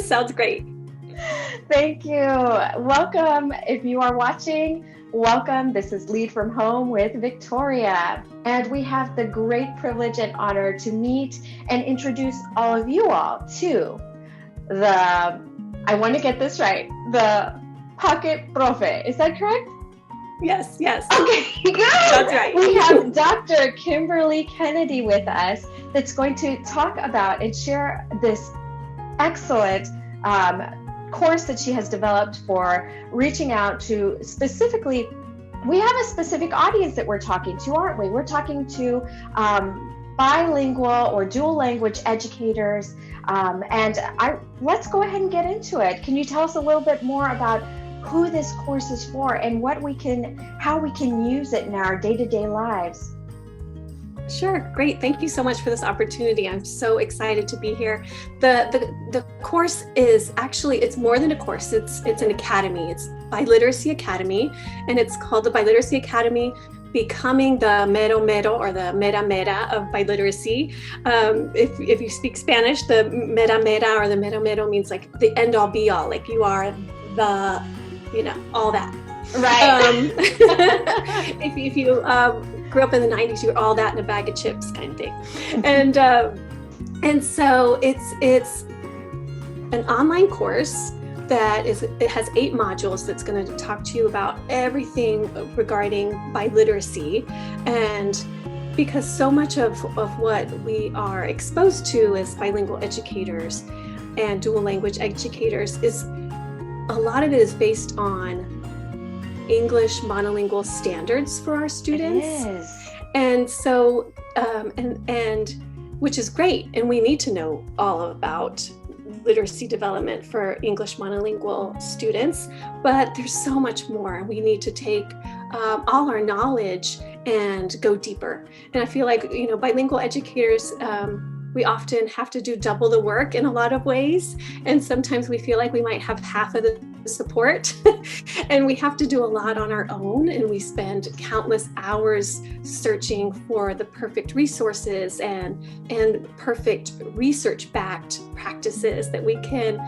Sounds great. Thank you. Welcome. If you are watching, welcome. This is Lead from Home with Victoria. And we have the great privilege and honor to meet and introduce all of you all to I want to get this right, the Pocket Profe. Is that correct? Yes. Okay, good. That's right. We have Dr. Kimberly Kennedy with us that's going to talk about and share this excellent course that she has developed for reaching out to specifically, we have a specific audience that we're talking to, aren't we? We're talking to bilingual or dual language educators. Let's go ahead and get into it. Can you tell us a little bit more about who this course is for and how we can use it in our day-to-day lives? Sure. Great. Thank you so much for this opportunity. I'm so excited to be here. The course is actually, it's more than a course. It's an academy. It's Biliteracy Academy, and it's called the Biliteracy Academy, Becoming the Mero Mero or the Mera Mera of biliteracy. If you speak Spanish, the Mera Mera or the Mero Mero means like the end all be all, like you are the, all that. Right. If you grew up in the 90s, you're all that in a bag of chips kind of thing. And so it's an online course it has 8 modules that's going to talk to you about everything regarding biliteracy. And because so much of what we are exposed to as bilingual educators and dual language educators is a lot of it is based on English monolingual standards for our students. It is. And so, and which is great. And we need to know all about literacy development for English monolingual students, but there's so much more. We need to take all our knowledge and go deeper. And I feel like, bilingual educators, we often have to do double the work in a lot of ways. And sometimes we feel like we might have half of the support and we have to do a lot on our own. And we spend countless hours searching for the perfect resources and perfect research-backed practices that we can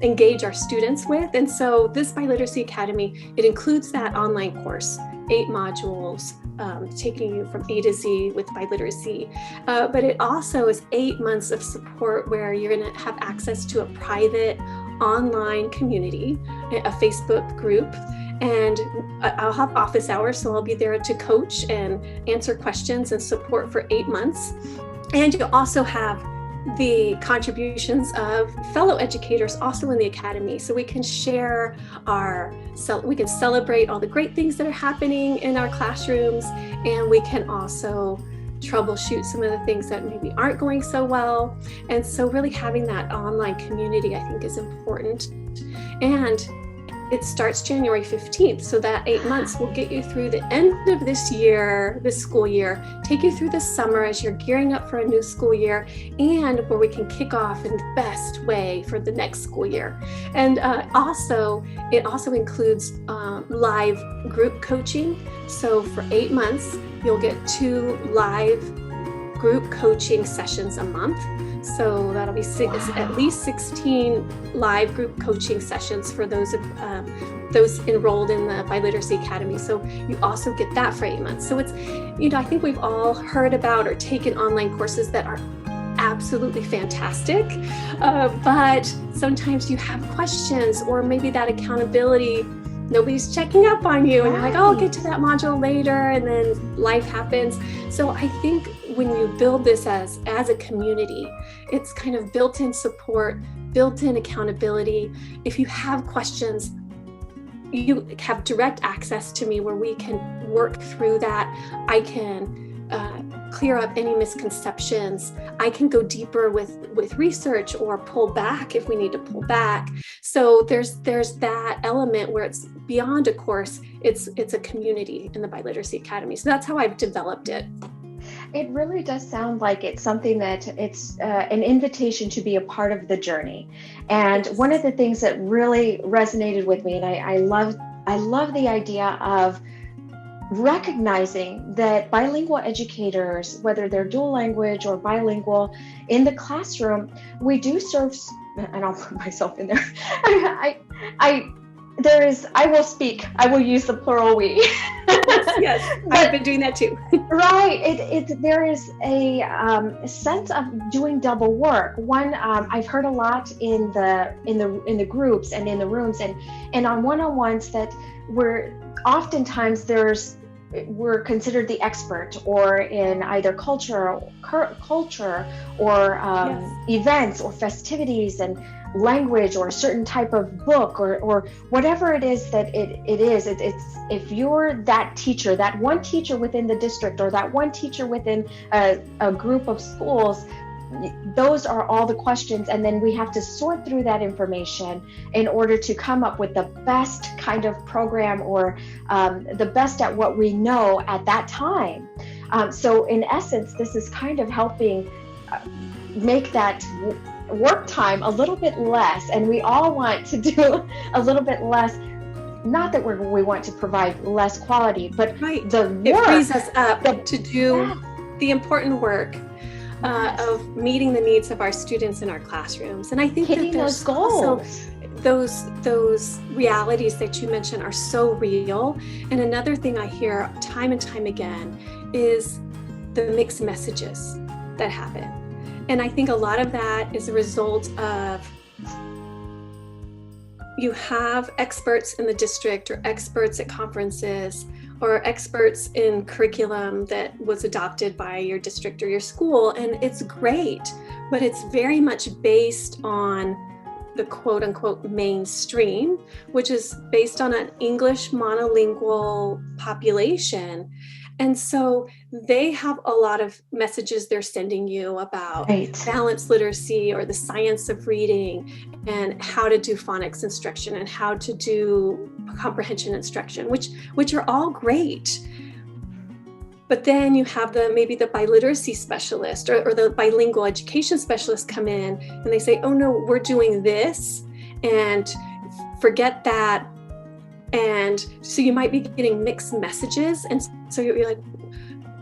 engage our students with. And so this Biliteracy Academy, it includes that online course, 8 modules, taking you from A to Z with biliteracy. But it also is 8 months of support where you're going to have access to a private online community, a Facebook group, and I'll have office hours, so I'll be there to coach and answer questions and support for 8 months. And you also have the contributions of fellow educators also in the academy, so we can share we can celebrate all the great things that are happening in our classrooms, and we can also troubleshoot some of the things that maybe aren't going so well. And so really having that online community, I think, is important. And it starts January 15th. So that 8 months will get you through the end of this school year, take you through the summer as you're gearing up for a new school year, and where we can kick off in the best way for the next school year. And it also includes live group coaching. So for 8 months, you'll get 2 live group coaching sessions a month. So that'll be at least 16 live group coaching sessions for those enrolled in the Biliteracy Academy. So you also get that for 8 months. So it's, I think we've all heard about or taken online courses that are absolutely fantastic, but sometimes you have questions, or maybe that accountability, nobody's checking up on you, and you're like, oh, I'll get to that module later, and then life happens. So I think when you build this as a community, it's kind of built-in support, built-in accountability. If you have questions, you have direct access to me where we can work through that. I can clear up any misconceptions. I can go deeper with research or pull back if we need to pull back. So there's that element where it's beyond a course, it's a community in the Biliteracy Academy. So that's how I've developed it. It really does sound like it's something that it's an invitation to be a part of the journey. And one of the things that really resonated with me, and I love the idea of recognizing that bilingual educators, whether they're dual language or bilingual in the classroom, we do serve, and I'll put myself in there. I will speak. I will use the plural we. Yes, I've been doing that too. Right. There is a sense of doing double work. One, I've heard a lot in the groups and in the rooms and on one-on-ones that oftentimes we're considered the expert, or in either culture or events or festivities and language or a certain type of book or whatever it is that it is. It's if you're that teacher, that one teacher within the district or that one teacher within a group of schools, those are all the questions, and then we have to sort through that information in order to come up with the best kind of program or the best at what we know at that time. So in essence, this is kind of helping make that work time a little bit less, and we all want to do a little bit less. Not that we want to provide less quality, but the work, it frees us up to do the important work of meeting the needs of our students in our classrooms. And I think hitting that those goals, those realities that you mentioned are so real. And another thing I hear time and time again is the mixed messages that happen. And I think a lot of that is a result of you have experts in the district or experts at conferences or experts in curriculum that was adopted by your district or your school. And it's great, but it's very much based on the quote unquote mainstream, which is based on an English monolingual population. And so they have a lot of messages they're sending you about balanced literacy or the science of reading and how to do phonics instruction and how to do comprehension instruction, which are all great. But then you have maybe the biliteracy specialist or the bilingual education specialist come in and they say, oh no, we're doing this and forget that. And so you might be getting mixed messages. And so you're like,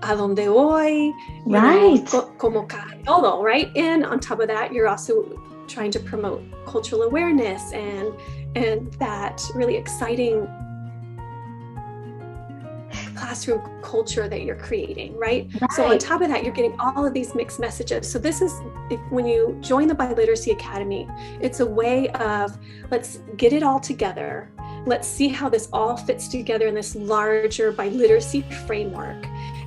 ¿a dónde voy? Right. Como cae todo, right? And on top of that, you're also trying to promote cultural awareness and that really exciting classroom culture that you're creating, right? So on top of that, you're getting all of these mixed messages. So this is, when you join the Biliteracy Academy, it's a way of, let's get it all together. Let's see how this all fits together in this larger biliteracy framework.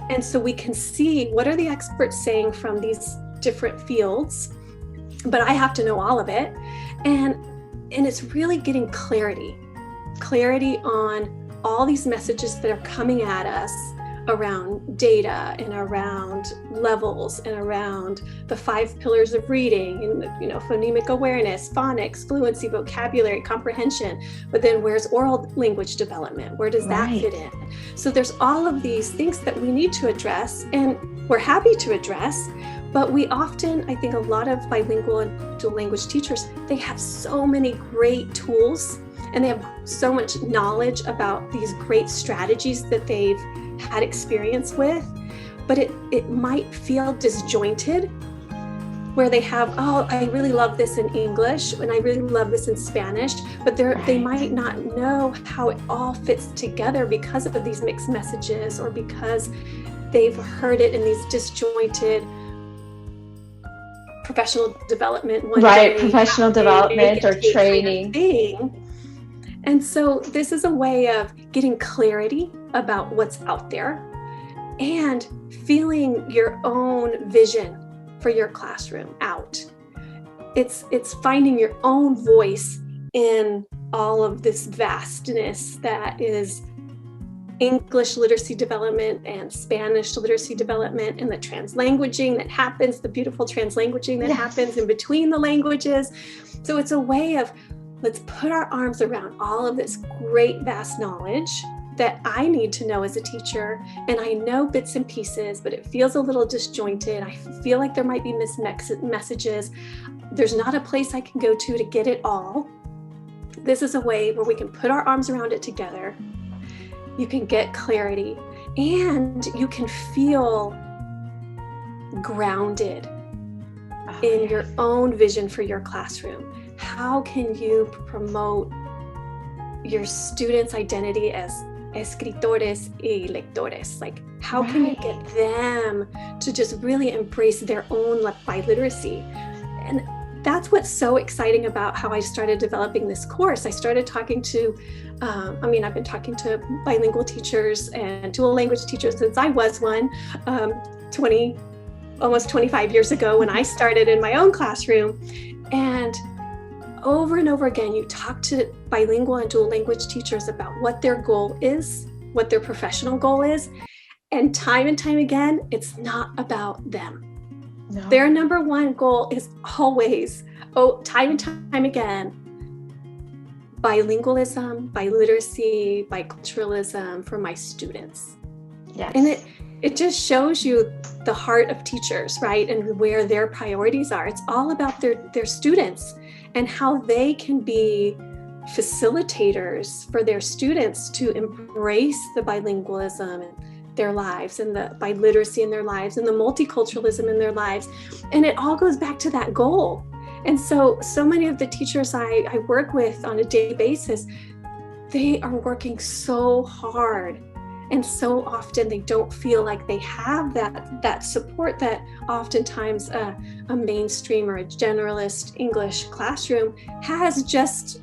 And so we can see what are the experts saying from these different fields, but I have to know all of it. And it's really getting clarity on all these messages that are coming at us around data and around levels and around the 5 pillars of reading and phonemic awareness, phonics, fluency, vocabulary, comprehension. But then where's oral language development? Where does that fit in? So there's all of these things that we need to address, and we're happy to address. But we often, I think a lot of bilingual and dual language teachers, they have so many great tools and they have so much knowledge about these great strategies that they've had experience with, but it might feel disjointed where they have, oh, I really love this in English and I really love this in Spanish, but they might not know how it all fits together because of these mixed messages or because they've heard it in these disjointed professional development professional development or training thing. And so this is a way of getting clarity about what's out there and feeling your own vision for your classroom out. It's finding your own voice in all of this vastness that is English literacy development and Spanish literacy development and the translanguaging that happens, the beautiful translanguaging that happens in between the languages. So it's a way of, let's put our arms around all of this great, vast knowledge that I need to know as a teacher. And I know bits and pieces, but it feels a little disjointed. I feel like there might be missed messages. There's not a place I can go to get it all. This is a way where we can put our arms around it together you can get clarity, and you can feel grounded in your own vision for your classroom. How can you promote your students' identity as escritores y lectores? Like, how can you get them to just really embrace their own biliteracy? And that's what's so exciting about how I started developing this course. I started talking to, I've been talking to bilingual teachers and dual language teachers since I was one, almost 25 years ago when I started in my own classroom. And over again, you talk to bilingual and dual language teachers about what their goal is, what their professional goal is. And time again, it's not about them. No. Their number one goal is always, time and time again, bilingualism, biliteracy, biculturalism for my students. Yes. And it just shows you the heart of teachers, right? And where their priorities are. It's all about their students and how they can be facilitators for their students to embrace the bilingualism in their lives and the biliteracy in their lives and the multiculturalism in their lives. And it all goes back to that goal. And so many of the teachers I work with on a daily basis, they are working so hard. And so often they don't feel like they have that support that oftentimes a mainstream or a generalist English classroom has, just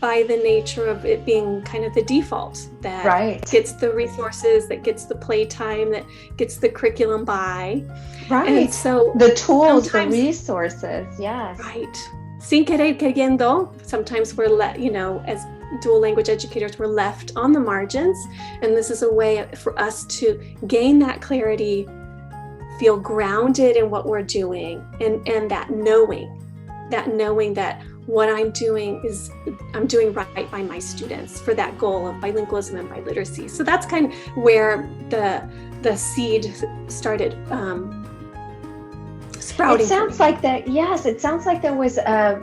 by the nature of it being kind of the default that gets the resources, that gets the playtime, that gets the curriculum by. Right. And so the tools, the resources, yes. Right. Sin querer queriendo, sometimes we're as dual language educators, we're left on the margins. And this is a way for us to gain that clarity, feel grounded in what we're doing, and that knowing that what I'm doing right by my students for that goal of bilingualism and biliteracy. So that's kind of where the seed started sprouting. It sounds like that. Yes, it sounds like there was a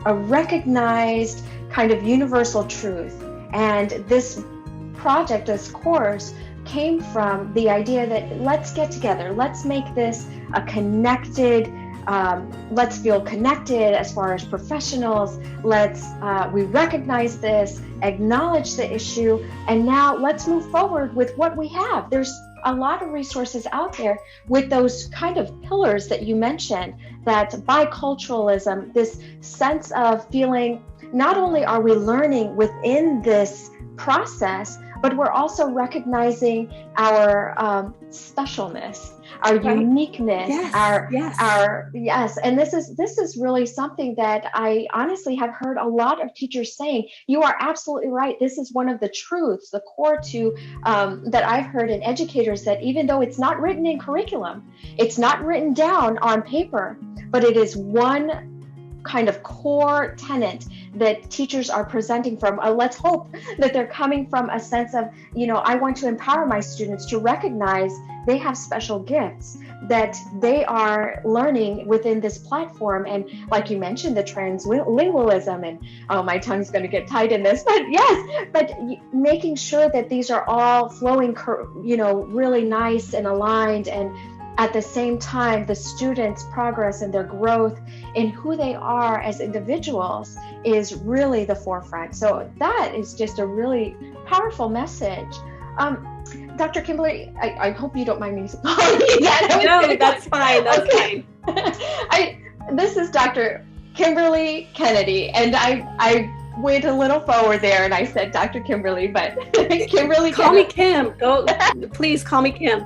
recognized kind of universal truth, and this project, this course, came from the idea that let's get together, let's make this a connected. Let's feel connected as far as professionals. We recognize this, acknowledge the issue, and now let's move forward with what we have. There's a lot of resources out there with those kind of pillars that you mentioned, that biculturalism, this sense of feeling, not only are we learning within this process, but we're also recognizing our specialness, our uniqueness, and this is really something that I honestly have heard a lot of teachers saying. You are absolutely right. This is one of the truths, the core to that I've heard in educators, that even though it's not written in curriculum, it's not written down on paper, but it is one kind of core tenet that teachers are presenting from. Let's hope that they're coming from a sense of, I want to empower my students to recognize they have special gifts that they are learning within this platform. And like you mentioned, the translingualism, and my tongue's going to get tied in this, but yes, but making sure that these are all flowing, really nice and aligned, and at the same time, the students' progress and their growth in who they are as individuals is really the forefront. So that is just a really powerful message. Dr. Kimberly, I hope you don't mind me calling you that. No, that's fine. That's fine. This is Dr. Kimberly Kennedy, and I went a little forward there and I said Dr. Kimberly, but Kimberly. Call me Kim. Go, please call me Kim.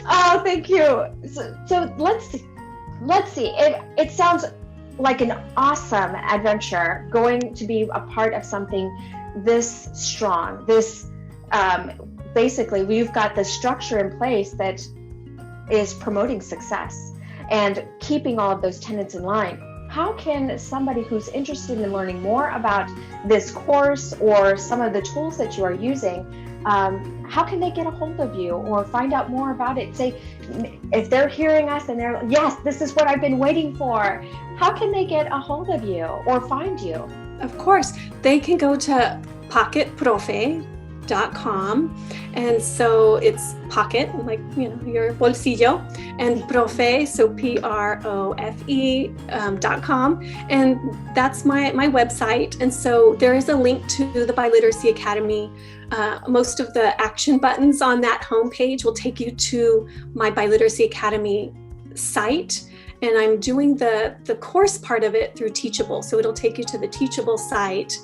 Oh, thank you. So let's see. It sounds like an awesome adventure, going to be a part of something this strong. This basically, we've got the structure in place that is promoting success and keeping all of those tenets in line. How can somebody who's interested in learning more about this course or some of the tools that you are using, how can they get a hold of you or find out more about it? Say, if they're hearing us and they're, yes, this is what I've been waiting for, how can they get a hold of you or find you? Of course, they can go to Pocket Profe, And so it's pocket, like, your bolsillo, and profe, so profe.com. And that's my website. And so there is a link to the Biliteracy Academy. Most of the action buttons on that homepage will take you to my Biliteracy Academy site. And I'm doing the course part of it through Teachable. So it'll take you to the Teachable site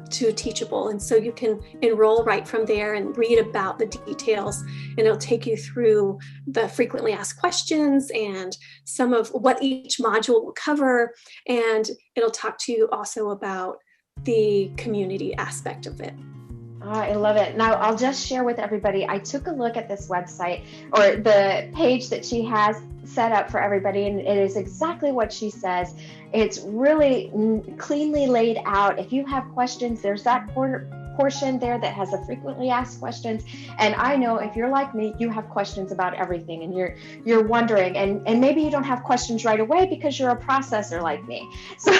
to Teachable. And so you can enroll right from there and read about the details. And it'll take you through the frequently asked questions and some of what each module will cover. And it'll talk to you also about the community aspect of it. Oh, I love it. Now, I'll just share with everybody, I took a look at this website, or the page that she has set up for everybody, and it is exactly what she says. It's really cleanly laid out. If you have questions, there's that portion there that has the frequently asked questions. And I know if you're like me, you have questions about everything, and you're wondering, and maybe you don't have questions right away because you're a processor like me. So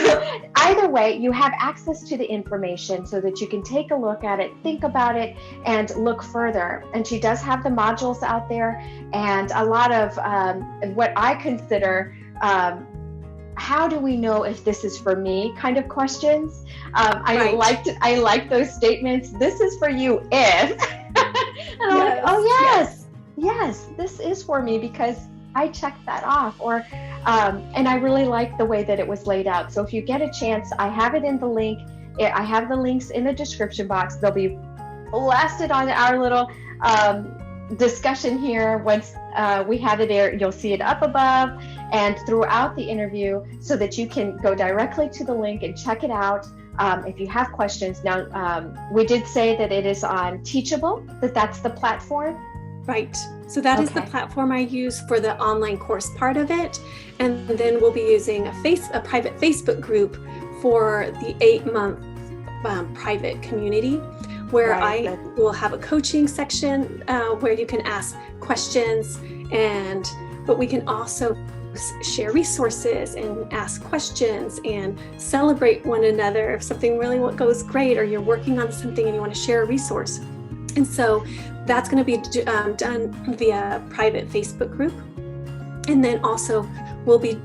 either way, you have access to the information so that you can take a look at it, think about it, and look further. And she does have the modules out there, and a lot of what I consider how do we know if this is for me kind of questions. I like those statements. This is for you if. And I'm like, oh yes, this is for me because I checked that off. Or and I really like the way that it was laid out. So if you get a chance, I have it in the link. I have the links in the description box. They'll be blasted on our little discussion here. Once we have it there, you'll see it up above and throughout the interview, so that you can go directly to the link and check it out if you have questions. Now, we did say that it is on Teachable, that's the platform. Right. So that is the platform I use for the online course part of it. And then we'll be using a private Facebook group for the 8-month private community, where I will have a coaching section where you can ask questions, but we can also share resources and ask questions and celebrate one another if something really goes great, or you're working on something and you want to share a resource. And so that's going to be done via private Facebook group. And then also we'll be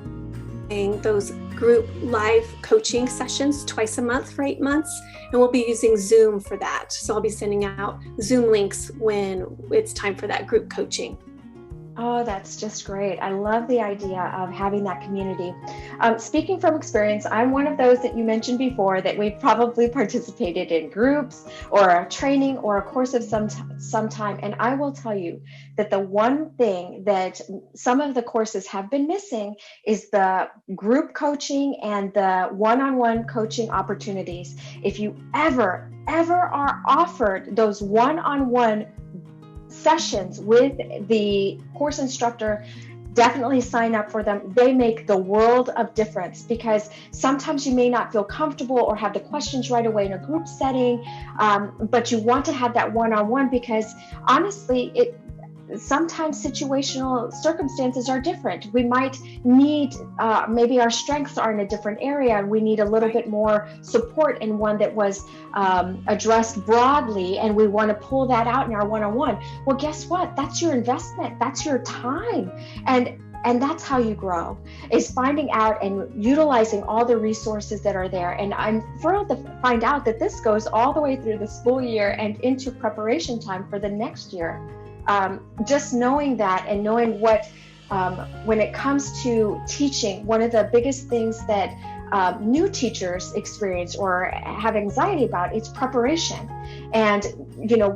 doing those group live coaching sessions twice a month for 8 months. And we'll be using Zoom for that. So I'll be sending out Zoom links when it's time for that group coaching. Oh, that's just great. I love the idea of having that community. Speaking from experience, I'm one of those that you mentioned before that we've probably participated in groups or a training or a course of some time. And I will tell you that the one thing that some of the courses have been missing is the group coaching and the one-on-one coaching opportunities. If you ever are offered those one-on-one sessions with the course instructor, definitely sign up for them. They make the world of difference, because sometimes you may not feel comfortable or have the questions right away in a group setting, but you want to have that one-on-one, because honestly, sometimes situational circumstances are different. We might need, maybe our strengths are in a different area and we need a little bit more support in one that was addressed broadly, and we want to pull that out in our one-on-one. Well, guess what? That's your investment. That's your time. And that's how you grow, is finding out and utilizing all the resources that are there. And I'm thrilled to find out that this goes all the way through the school year and into preparation time for the next year. Just knowing that, and knowing what, when it comes to teaching, one of the biggest things that new teachers experience or have anxiety about is preparation. And,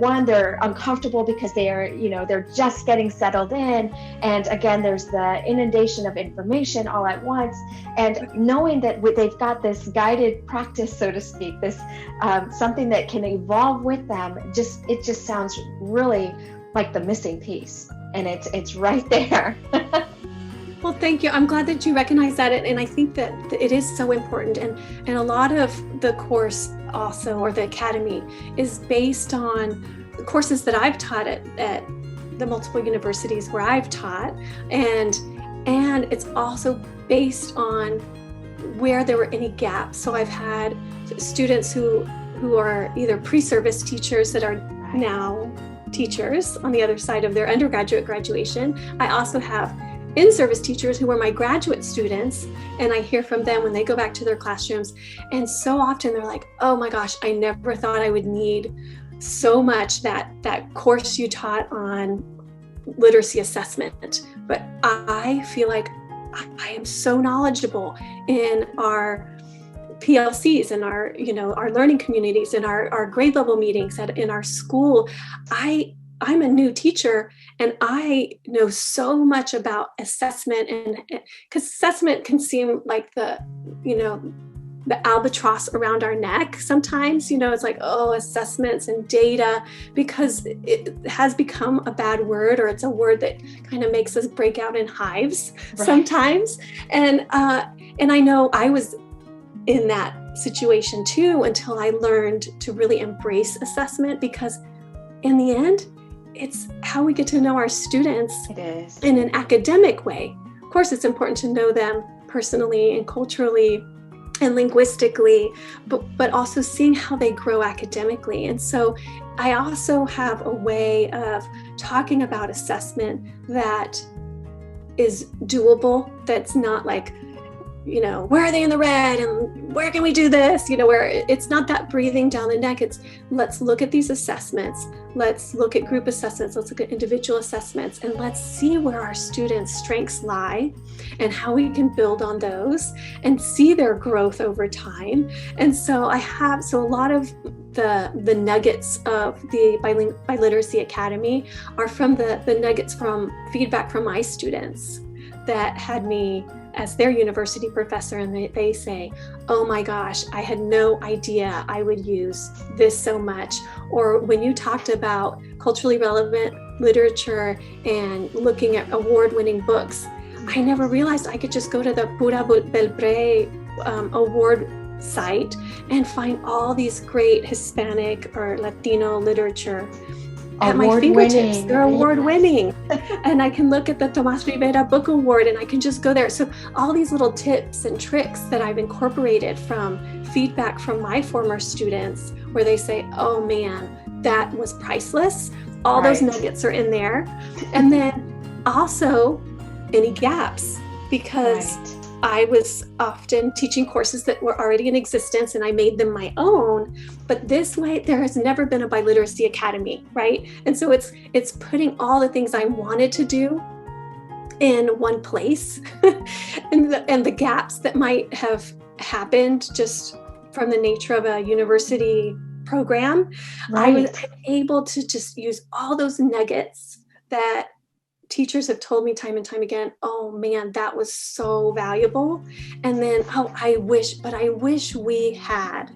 one, they're uncomfortable because they're just getting settled in. And again, there's the inundation of information all at once. And knowing that they've got this guided practice, so to speak, this something that can evolve with them, it just sounds really like the missing piece, and it's right there. Well, thank you. I'm glad that you recognize that, and I think that it is so important. And a lot of the course also, or the academy, is based on the courses that I've taught at the multiple universities where I've taught, and it's also based on where there were any gaps. So I've had students who who are either pre-service teachers that are now teachers on the other side of their undergraduate graduation. I also have in-service teachers who were my graduate students, and I hear from them when they go back to their classrooms, and so often they're like, oh my gosh, I never thought I would need so much that course you taught on literacy assessment, but I feel like I am so knowledgeable in our PLCs and our learning communities and our grade level meetings in our school. I'm a new teacher, and I know so much about assessment, and because assessment can seem like the albatross around our neck sometimes, it's like, oh, assessments and data, because it has become a bad word, or it's a word that kind of makes us break out in hives sometimes. And I know I was in that situation too, until I learned to really embrace assessment, because in the end, it's how we get to know our students in an academic way. Of course, it's important to know them personally and culturally and linguistically, but also seeing how they grow academically. And so I also have a way of talking about assessment that is doable, that's not like, where are they in the red and where can we do this? Where it's not that breathing down the neck. It's let's look at these assessments. Let's look at group assessments. Let's look at individual assessments, and let's see where our students' strengths lie and how we can build on those and see their growth over time. And so a lot of the nuggets of the Biliteracy Academy are from the nuggets from feedback from my students that had me as their university professor, and they say, oh my gosh, I had no idea I would use this so much. Or when you talked about culturally relevant literature and looking at award-winning books, I never realized I could just go to the Pura Belpré award site and find all these great Hispanic or Latino literature at my fingertips. They're award-winning. And I can look at the Tomas Rivera Book Award, and I can just go there. So all these little tips and tricks that I've incorporated from feedback from my former students, where they say, oh man, that was priceless. All those nuggets are in there. And then also any gaps, because I was often teaching courses that were already in existence, and I made them my own. But this way, there has never been a Biliteracy Academy, right? And so it's putting all the things I wanted to do in one place, and the gaps that might have happened just from the nature of a university program. I was able to just use all those nuggets that teachers have told me time and time again, oh man, that was so valuable. And then, I wish we had.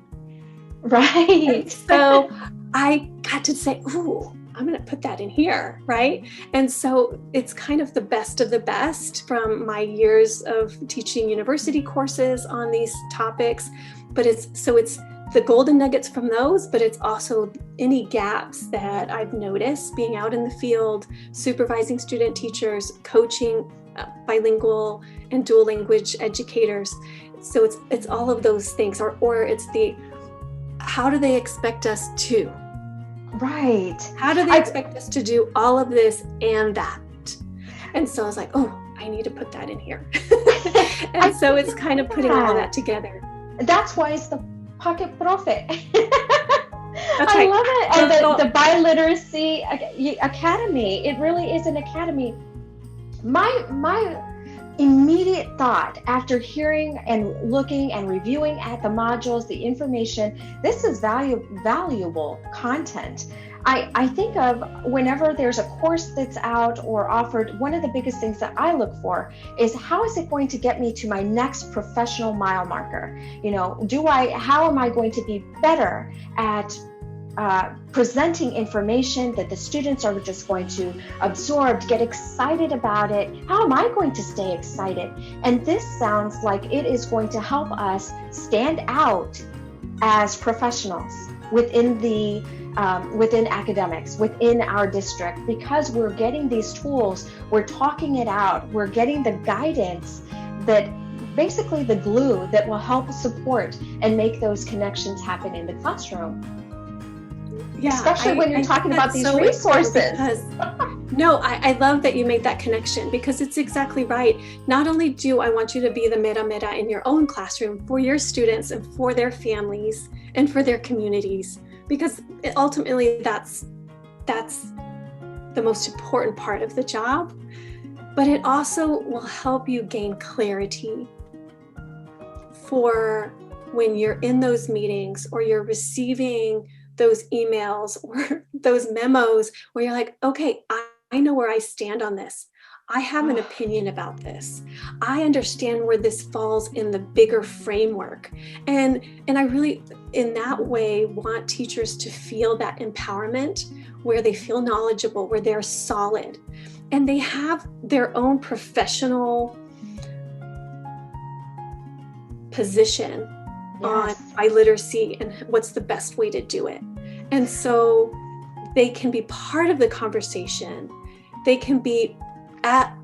Right. And so I got to say, ooh, I'm going to put that in here, right? And so it's kind of the best of the best from my years of teaching university courses on these topics. But it's the golden nuggets from those, but it's also any gaps that I've noticed being out in the field, supervising student teachers, coaching bilingual and dual language educators. So it's all of those things, or it's how do they expect us to? Right. How do they expect us to do all of this and that? And so I was like, oh, I need to put that in here. And so it's kind of putting all that together. That's why it's the Pocket Profit. I love it. And the Biliteracy Academy, it really is an academy. My immediate thought after hearing and looking and reviewing at the modules, the information, this is valuable content. I think of whenever there's a course that's out or offered, one of the biggest things that I look for is how is it going to get me to my next professional mile marker? How am I going to be better at presenting information that the students are just going to absorb, get excited about it? How am I going to stay excited? And this sounds like it is going to help us stand out as professionals within academics, within our district, because we're getting these tools, we're talking it out, we're getting the guidance that basically the glue that will help support and make those connections happen in the classroom. Yeah, especially when you're talking about these resources. No, I love that you made that connection, because it's exactly right. Not only do I want you to be the Mera Mera in your own classroom for your students and for their families and for their communities, because ultimately that's the most important part of the job, but it also will help you gain clarity for when you're in those meetings or you're receiving those emails or those memos where you're like, okay, I know where I stand on this. I have an opinion about this. I understand where this falls in the bigger framework. And I really, in that way, want teachers to feel that empowerment, where they feel knowledgeable, where they're solid, and they have their own professional position on biliteracy and what's the best way to do it. And so they can be part of the conversation. They can be at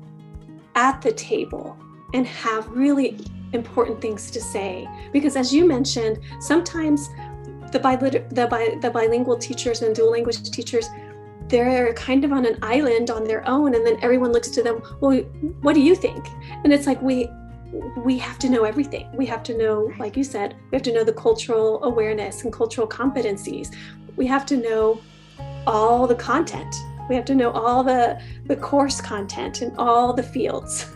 the table and have really important things to say. Because as you mentioned, sometimes the bilingual teachers and dual language teachers, they're kind of on an island on their own, and then everyone looks to them, well, what do you think? And it's like, we have to know everything. We have to know, like you said, we have to know the cultural awareness and cultural competencies. We have to know all the content. We have to know all the course content in all the fields.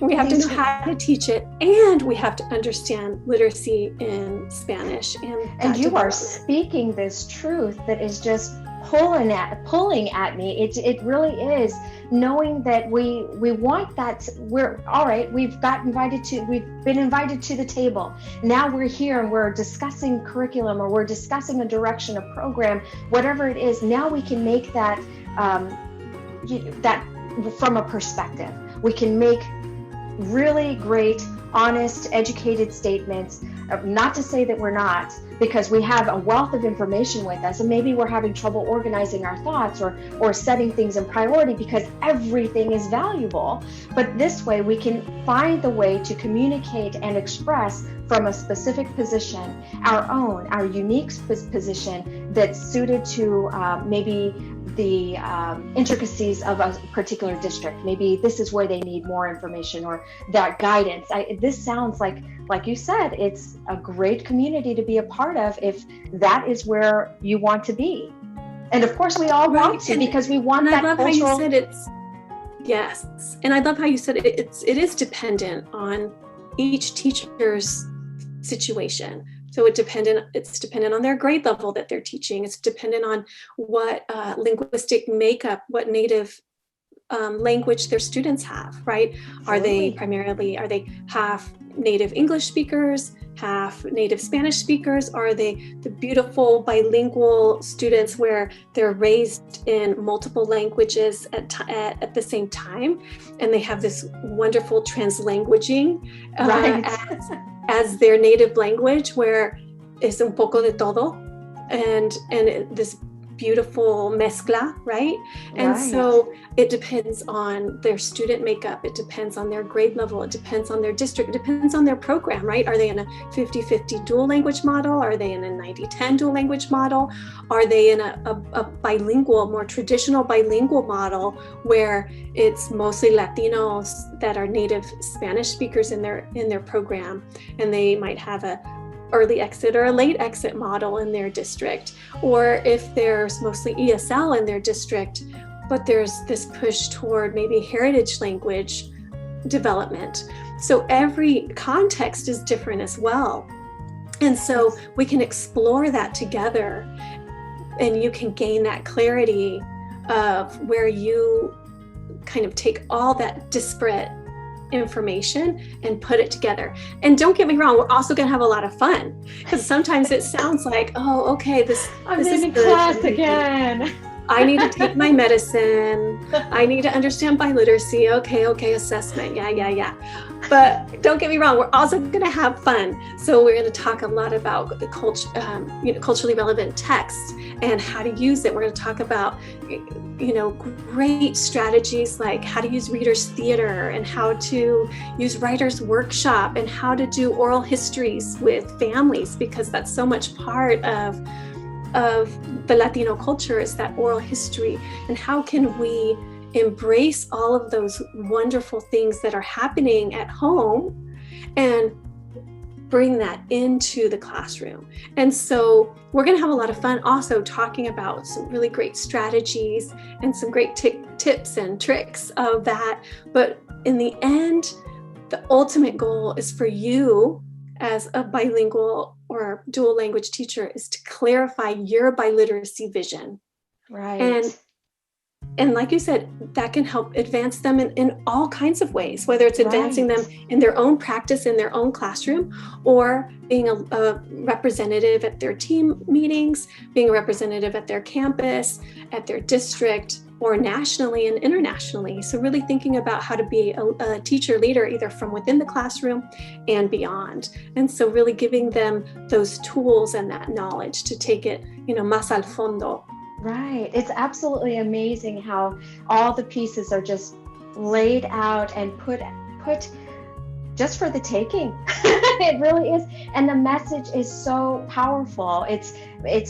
We have to know how to teach it, and we have to understand literacy in Spanish. And you are speaking this truth that is just pulling at me. It really is, knowing that we want that. We're all right. We've been invited to the table. Now we're here and we're discussing curriculum, or we're discussing a direction, a program, whatever it is. Now we can make that that from a perspective. We can make really great, honest, educated statements. Not to say that we're not, because we have a wealth of information with us, and maybe we're having trouble organizing our thoughts or setting things in priority, because everything is valuable. But this way we can find the way to communicate and express from a specific position, our unique position that's suited to maybe the intricacies of a particular district. Maybe this is where they need more information or that guidance. This sounds like you said, it's a great community to be a part of if that is where you want to be. And of course we all want to, because we want that cultural... I love how you said it's, yes. And I love how you said it is dependent on each teacher's situation. So it's dependent on their grade level that they're teaching. It's dependent on what linguistic makeup, what native language their students have, right? Absolutely. Are they half native English speakers, half native Spanish speakers? Are they the beautiful bilingual students where they're raised in multiple languages at the same time, and they have this wonderful translanguaging as their native language, where es un poco de todo, and this beautiful mezcla, right? And so it depends on their student makeup, it depends on their grade level, it depends on their district, it depends on their program, right? Are they in a 50-50 dual language model? Are they in a 90-10 dual language model? Are they in a bilingual, more traditional bilingual model where it's mostly Latinos that are native Spanish speakers in their program, and they might have a early exit or a late exit model in their district? Or if there's mostly ESL in their district, but there's this push toward maybe heritage language development. So every context is different as well. And so we can explore that together, and you can gain that clarity of where you kind of take all that disparate information and put it together. And don't get me wrong, we're also going to have a lot of fun, because sometimes it sounds like, oh, okay, this in class again. I need to take my medicine. I need to understand biliteracy. Okay, assessment. Yeah. But don't get me wrong, we're also going to have fun. So we're going to talk a lot about the culture, culturally relevant text and how to use it. We're going to talk about, great strategies like how to use readers theater and how to use writers workshop and how to do oral histories with families, because that's so much part of the Latino culture is that oral history. And how can we embrace all of those wonderful things that are happening at home and bring that into the classroom. And so we're going to have a lot of fun also talking about some really great strategies and some great tips and tricks of that. But in the end, the ultimate goal is for you as a bilingual or dual language teacher is to clarify your biliteracy vision. Right. And like you said, that can help advance them in all kinds of ways, whether it's advancing them in their own practice, in their own classroom, or being a representative at their team meetings, being a representative at their campus, at their district, or nationally and internationally. So really thinking about how to be a teacher leader, either from within the classroom and beyond. And so really giving them those tools and that knowledge to take it, más al fondo. Right. It's absolutely amazing how all the pieces are just laid out and put just for the taking. It really is. And the message is so powerful. It's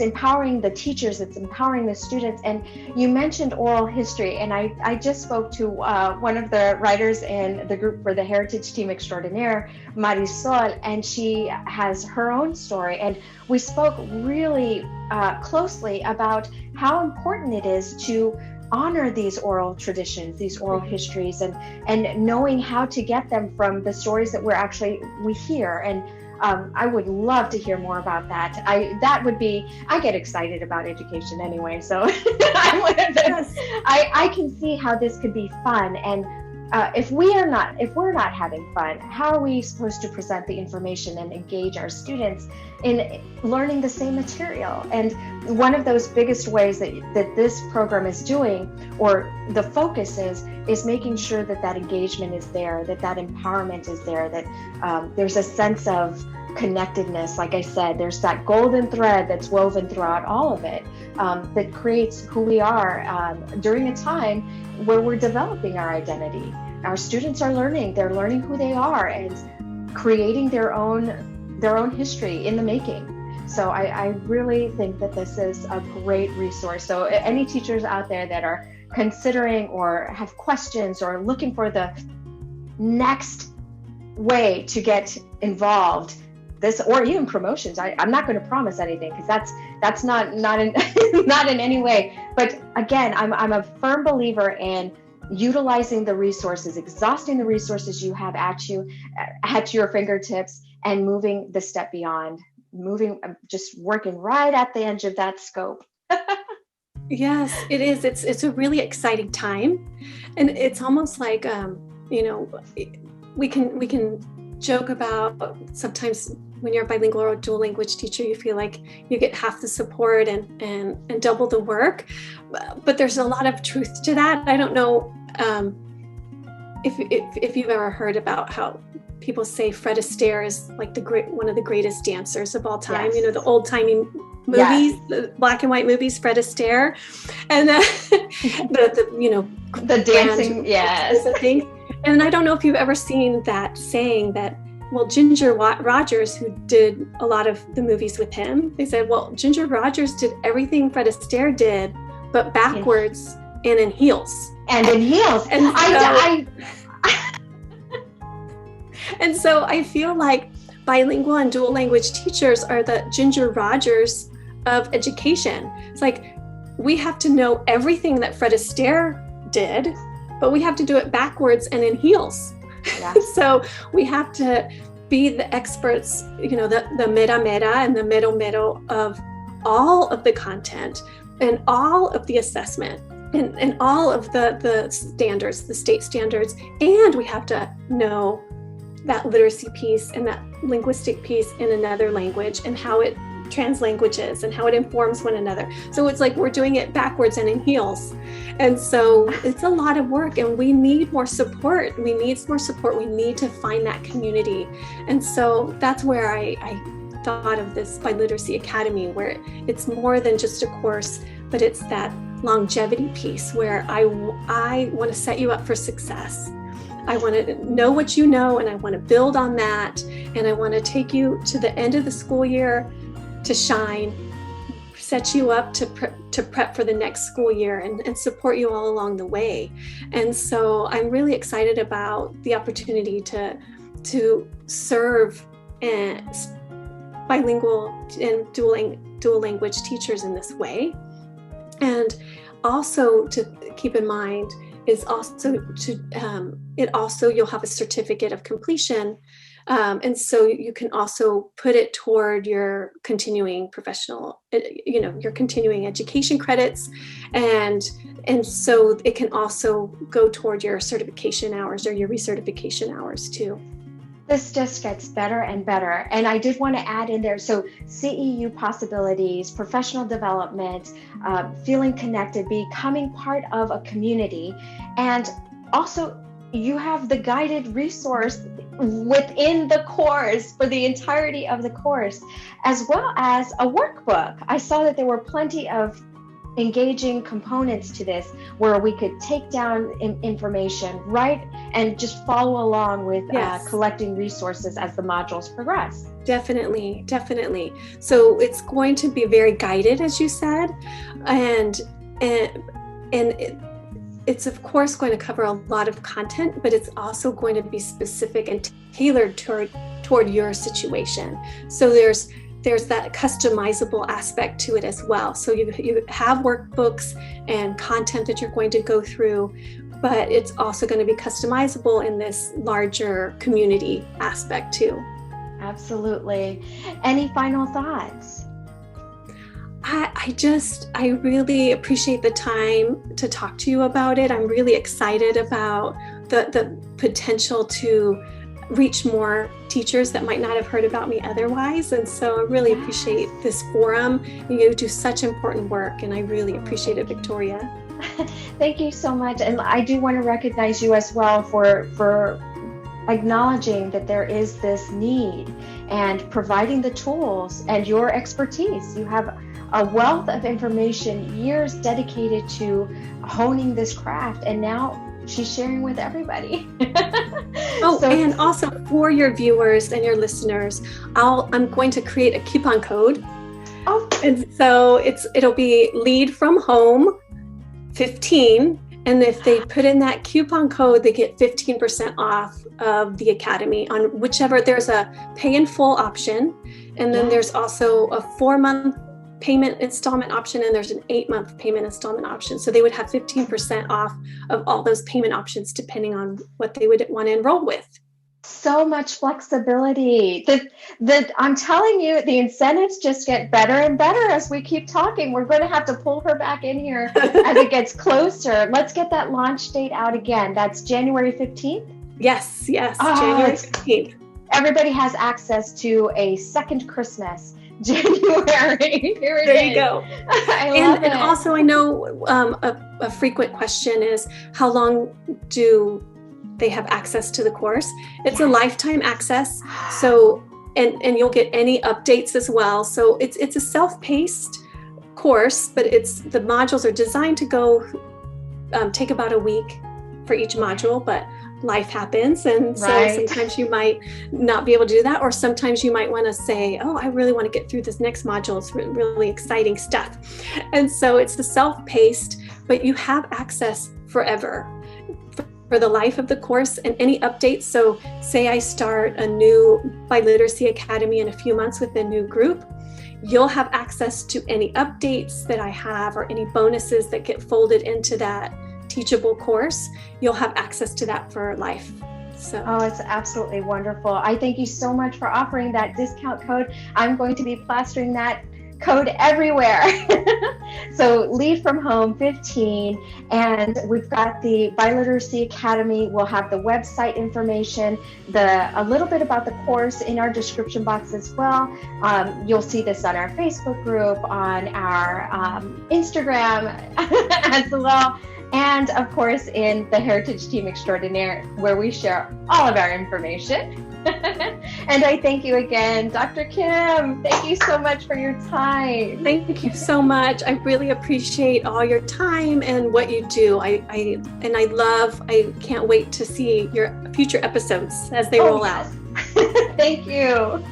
empowering the teachers, it's empowering the students. And you mentioned oral history, and I just spoke to one of the writers in the group for the Heritage Team Extraordinaire, Marisol, and she has her own story. And we spoke really closely about how important it is to honor these oral traditions, these oral histories, and knowing how to get them from the stories that we hear. And I would love to hear more about that. I get excited about education anyway, so I'm one of those. I can see how this could be fun. And if we're not having fun, how are we supposed to present the information and engage our students in learning the same material? And one of those biggest ways that this program is doing, or the focus is making sure that engagement is there, that empowerment is there, that there's a sense of connectedness. Like I said, there's that golden thread that's woven throughout all of it, that creates who we are during a time where we're developing our identity. Our students are learning who they are and creating their own history in the making. So I really think that this is a great resource. So any teachers out there that are considering or have questions or looking for the next way to get involved, this, or even promotions. I'm not going to promise anything because that's not in not in any way. But again, I'm a firm believer in utilizing the resources, exhausting the resources you have at your fingertips, and moving the step beyond, just working right at the edge of that scope. Yes, it is. It's a really exciting time, and it's almost like we can joke about sometimes when you're a bilingual or dual language teacher, you feel like you get half the support and double the work, but there's a lot of truth to that. I don't know if you've ever heard about how people say Fred Astaire is like one of the greatest dancers of all time. Yes. The old-timey movies, yes. The black and white movies, Fred Astaire, and the dancing, yes. Thing. And I don't know if you've ever seen that saying that, well, Ginger Rogers, who did a lot of the movies with him, they said, well, Ginger Rogers did everything Fred Astaire did, but backwards and in heels. And in heels. And and so I feel like bilingual and dual language teachers are the Ginger Rogers of education. It's like we have to know everything that Fred Astaire did, but we have to do it backwards and in heels. Yeah. So we have to be the experts, the Mera Mera and the Mero Mero of all of the content and all of the assessment and all of the standards, the state standards. And we have to know that literacy piece and that linguistic piece in another language and how it translanguages and how it informs one another. So it's like we're doing it backwards and in heels. And so it's a lot of work, and we need more support. We need more support. We need to find that community. And so that's where I thought of this Biliteracy Academy, where it's more than just a course, but it's that longevity piece where I want to set you up for success. I want to know what you know, and I want to build on that, and I want to take you to the end of the school year to shine, set you up to prep for the next school year, and support you all along the way. And so I'm really excited about the opportunity to serve bilingual and dual language teachers in this way. And also to keep in mind is also you'll have a certificate of completion. And so you can also put it toward your continuing professional, your continuing education credits. And so it can also go toward your certification hours or your recertification hours too. This just gets better and better. And I did want to add in there, so CEU possibilities, professional development, feeling connected, becoming part of a community. And also you have the guided resource within the course for the entirety of the course, as well as a workbook. I saw that there were plenty of engaging components to this where we could take down information, write, and just follow along with collecting resources as the modules progress. Definitely. So it's going to be very guided, as you said, and it's of course going to cover a lot of content, but it's also going to be specific and tailored toward your situation. So there's that customizable aspect to it as well. So you have workbooks and content that you're going to go through, but it's also going to be customizable in this larger community aspect too. Absolutely. Any final thoughts? I really appreciate the time to talk to you about it. I'm really excited about the potential to reach more teachers that might not have heard about me otherwise. And so I really appreciate this forum. You do such important work, and I really appreciate it, Victoria. Thank you so much. And I do want to recognize you as well for acknowledging that there is this need and providing the tools and your expertise. You have a wealth of information, years dedicated to honing this craft, and now she's sharing with everybody. And also for your viewers and your listeners, I'm going to create a coupon code. Oh. And so it'll be Lead from Home 15. And if they put in that coupon code, they get 15% off of the Academy on whichever. There's a pay in full option. And then there's also a 4-month payment installment option, and there's an 8-month payment installment option. So they would have 15% off of all those payment options depending on what they would want to enroll with. So much flexibility. I'm telling you, the incentives just get better and better as we keep talking. We're going to have to pull her back in here as it gets closer. Let's get that launch date out again. That's January 15th? Yes, January 15th. Everybody has access to a second Christmas. January. Here it is. There you go. I love it. And also, I know a frequent question is, how long do they have access to the course? It's a lifetime access. So, and you'll get any updates as well. So it's a self-paced course, but the modules are designed to go take about a week for each module, but life happens. And so sometimes you might not be able to do that, or sometimes you might want to say, oh, I really want to get through this next module. It's really exciting stuff. And so it's the self-paced, but you have access forever for the life of the course and any updates. So say I start a new Biliteracy Academy in a few months with a new group, you'll have access to any updates that I have or any bonuses that get folded into that teachable course. You'll have access to that for life. So it's absolutely wonderful. I thank you so much for offering that discount code. I'm going to be plastering that code everywhere. So Lead from Home 15, and we've got the Biliteracy Academy. We'll have the website information, a little bit about the course in our description box as well. You'll see this on our Facebook group, on our Instagram as well, and of course in the Heritage Team Extraordinaire, where we share all of our information. And I thank you again, Dr. Kim. Thank you so much for your time. Thank you so much. I really appreciate all your time and what you do. I can't wait to see your future episodes as they roll out. Thank you.